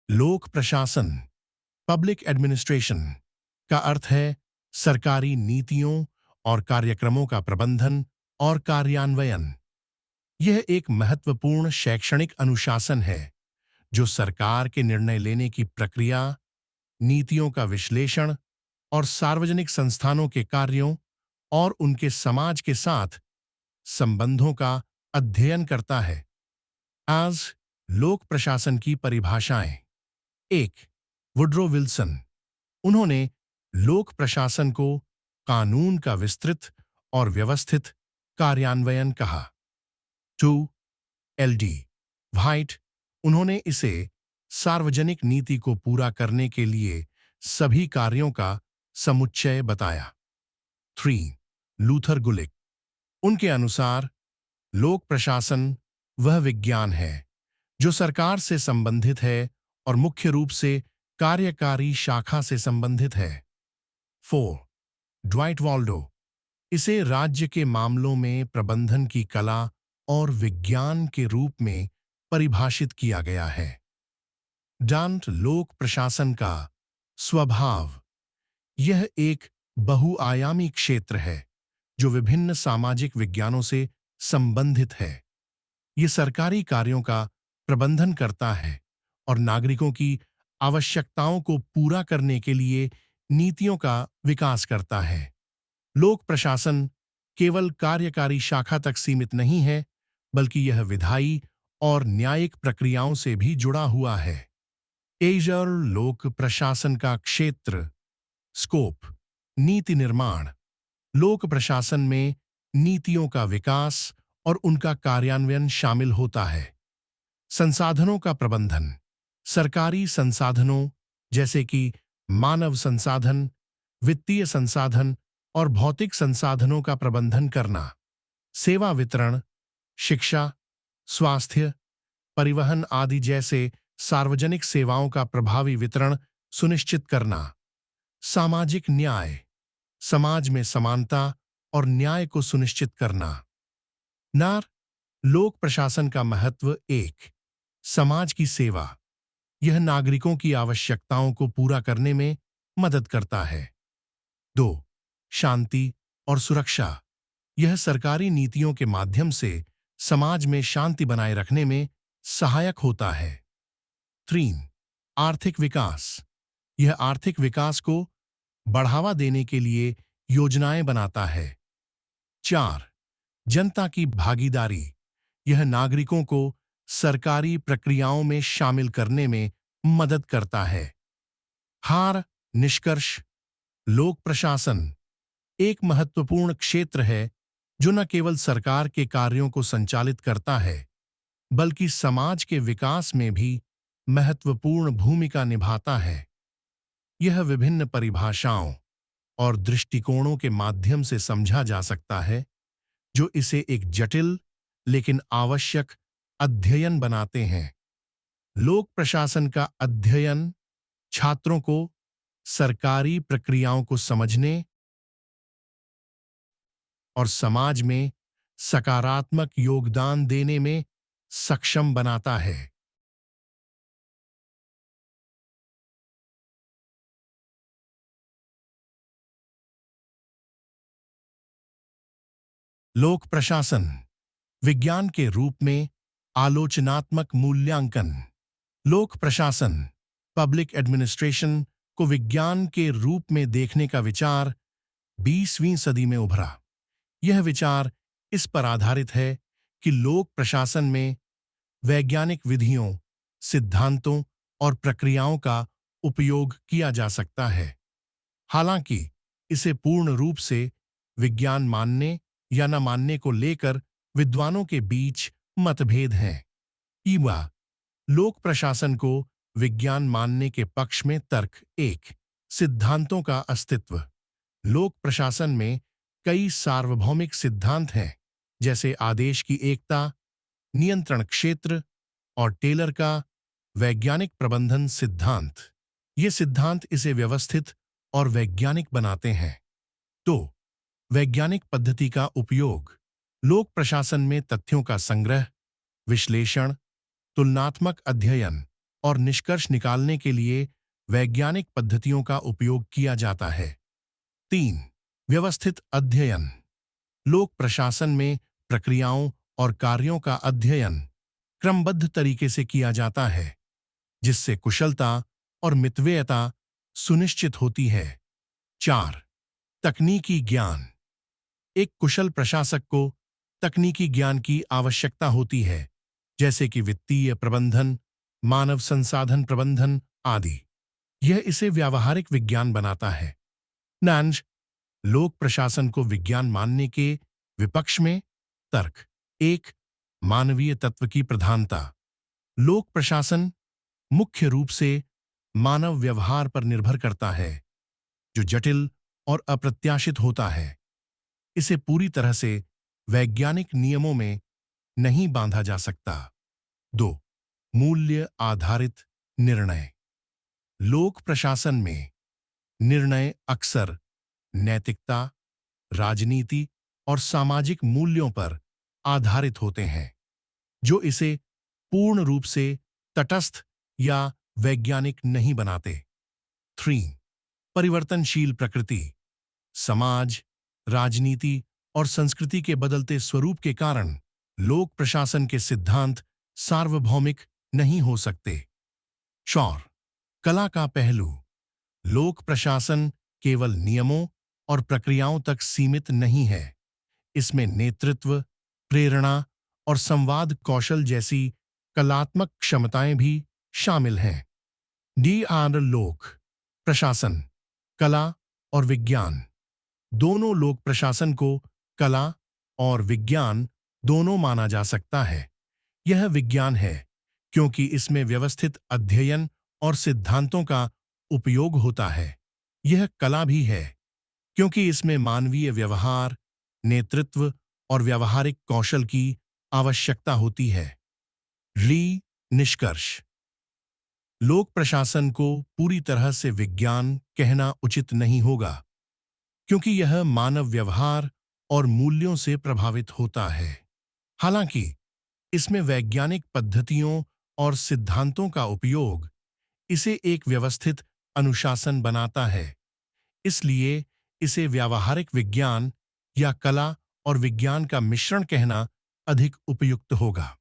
लोक प्रशासन, public administration का अर्थ है सरकारी नीतियों और कार्यक्रमों का प्रबंधन और कार्यान्वयन। यह एक महत्वपूर्ण शैक्षणिक अनुशासन है जो सरकार के निर्णय लेने की प्रक्रिया, नीतियों का विश्लेषण और सार्वजनिक संस्थानों के कार्यों और उनके समाज के साथ संबंधों का अध्ययन करता है। आज लोक प्रशासन की परिभाषाएं। एक, वुड्रो विल्सन। उन्होंने लोक प्रशासन को कानून का विस्तृत और व्यवस्थित कार्यान्वयन कहा। 2, एल.डी. व्हाइट। उन्होंने इसे सार्वजनिक नीति को पूरा करने के लिए सभी कार्यों का समुच्चय बताया। 3, लूथर गुलिक। उनके अनुसार लोक प्रशासन वह विज्ञान है जो सरकार से संबंधित है और मुख्य रूप से कार्यकारी शाखा से संबंधित है। 4, ड्वाइट वॉल्डो। इसे राज्य के मामलों में प्रबंधन की कला और विज्ञान के रूप में परिभाषित किया गया है। डांट लोक प्रशासन का स्वभाव। यह एक बहुआयामी क्षेत्र है जो विभिन्न सामाजिक विज्ञानों से संबंधित है। ये सरकारी कार्यों का प्रबंधन करता है और नागरिकों की आवश्यकताओं को पूरा करने के लिए नीतियों का विकास करता है। लोक प्रशासन केवल कार्यकारी शाखा तक सीमित नहीं है, बल्कि यह विधायी और न्यायिक प्रक्रियाओं से भी जुड़ा हुआ है। एजर लोक प्रशासन का क्षेत्र, स्कोप, नीति निर्माण। लोक प्रशासन में नीतियों का विकास और उनका कार्यान्वयन शामिल होता है। संसाधनों का प्रबंधन। सरकारी संसाधनों जैसे कि मानव संसाधन, वित्तीय संसाधन और भौतिक संसाधनों का प्रबंधन करना। सेवा वितरण, शिक्षा, स्वास्थ्य, परिवहन आदि जैसे सार्वजनिक सेवाओं का प्रभावी वितरण सुनिश्चित करना। सामाजिक न्याय, समाज में समानता और न्याय को सुनिश्चित करना। नार लोक प्रशासन का महत्व। 1, समाज की सेवा। यह नागरिकों की आवश्यकताओं को पूरा करने में मदद करता है। 2, शांति और सुरक्षा। यह सरकारी नीतियों के माध्यम से समाज में शांति बनाए रखने में सहायक होता है। 3, आर्थिक विकास। यह आर्थिक विकास को बढ़ावा देने के लिए योजनाएं बनाता है। 4, जनता की भागीदारी। यह नागरिकों को सरकारी प्रक्रियाओं में शामिल करने में मदद करता है। हार निष्कर्ष। लोक प्रशासन एक महत्वपूर्ण क्षेत्र है जो न केवल सरकार के कार्यों को संचालित करता है, बल्कि समाज के विकास में भी महत्वपूर्ण भूमिका निभाता है। यह विभिन्न परिभाषाओं और दृष्टिकोणों के माध्यम से समझा जा सकता है, जो इसे एक जटिल लेकिन आवश्यक अध्ययन बनाते हैं। लोक प्रशासन का अध्ययन छात्रों को सरकारी प्रक्रियाओं को समझने और समाज में सकारात्मक योगदान देने में सक्षम बनाता है। लोक प्रशासन विज्ञान के रूप में आलोचनात्मक मूल्यांकन। लोक प्रशासन, पब्लिक एडमिनिस्ट्रेशन को विज्ञान के रूप में देखने का विचार 20वीं सदी में उभरा। यह विचार इस पर आधारित है कि लोक प्रशासन में वैज्ञानिक विधियों, सिद्धांतों और प्रक्रियाओं का उपयोग किया जा सकता है। हालांकि इसे पूर्ण रूप से विज्ञान मानने या न मानने को लेकर विद्वानों के बीच मतभेद हैं। ईवा लोक प्रशासन को विज्ञान मानने के पक्ष में तर्क। 1, सिद्धांतों का अस्तित्व। लोक प्रशासन में कई सार्वभौमिक सिद्धांत हैं, जैसे आदेश की एकता, नियंत्रण क्षेत्र और टेलर का वैज्ञानिक प्रबंधन सिद्धांत। ये सिद्धांत इसे व्यवस्थित और वैज्ञानिक बनाते हैं। तो वैज्ञानिक पद्धति का उपयोग। लोक प्रशासन में तथ्यों का संग्रह, विश्लेषण, तुलनात्मक अध्ययन और निष्कर्ष निकालने के लिए वैज्ञानिक पद्धतियों का उपयोग किया जाता है। 3. व्यवस्थित अध्ययन। लोक प्रशासन में प्रक्रियाओं और कार्यों का अध्ययन क्रमबद्ध तरीके से किया जाता है, जिससे कुशलता और मितव्ययता सुनिश्चित होती है। 4. तकनीकी ज्ञान। एक कुशल प्रशासक को तकनीकी ज्ञान की आवश्यकता होती है, जैसे कि वित्तीय प्रबंधन, मानव संसाधन प्रबंधन आदि। यह इसे व्यावहारिक विज्ञान बनाता है। नान्ज, लोक प्रशासन को विज्ञान मानने के विपक्ष में तर्क। 1. मानवीय तत्व की प्रधानता। लोक प्रशासन मुख्य रूप से मानव व्यवहार पर निर्भर करता है, जो जटिल और अप्रत्याशित होता है। इसे पूरी तरह से वैज्ञानिक नियमों में नहीं बांधा जा सकता। 2. मूल्य आधारित निर्णय। लोक प्रशासन में निर्णय अक्सर नैतिकता, राजनीति और सामाजिक मूल्यों पर आधारित होते हैं, जो इसे पूर्ण रूप से तटस्थ या वैज्ञानिक नहीं बनाते। 3. परिवर्तनशील प्रकृति। समाज, राजनीति और संस्कृति के बदलते स्वरूप के कारण लोक प्रशासन के सिद्धांत सार्वभौमिक नहीं हो सकते। 4. कला का पहलू। लोक प्रशासन केवल नियमों और प्रक्रियाओं तक सीमित नहीं है। इसमें नेतृत्व, प्रेरणा और संवाद कौशल जैसी कलात्मक क्षमताएं भी शामिल हैं। लोक प्रशासन, कला और विज्ञान। दोनों लोक प्रशासन को कला और विज्ञान दोनों माना जा सकता है। यह विज्ञान है क्योंकि इसमें व्यवस्थित अध्ययन और सिद्धांतों का उपयोग होता है। यह कला भी है क्योंकि इसमें मानवीय व्यवहार, नेतृत्व और व्यावहारिक कौशल की आवश्यकता होती है। निष्कर्ष। लोक प्रशासन को पूरी तरह से विज्ञान कहना उचित नहीं होगा, क्योंकि यह मानव व्यवहार और मूल्यों से प्रभावित होता है। हालांकि इसमें वैज्ञानिक पद्धतियों और सिद्धांतों का उपयोग इसे एक व्यवस्थित अनुशासन बनाता है। इसलिए इसे व्यावहारिक विज्ञान या कला और विज्ञान का मिश्रण कहना अधिक उपयुक्त होगा।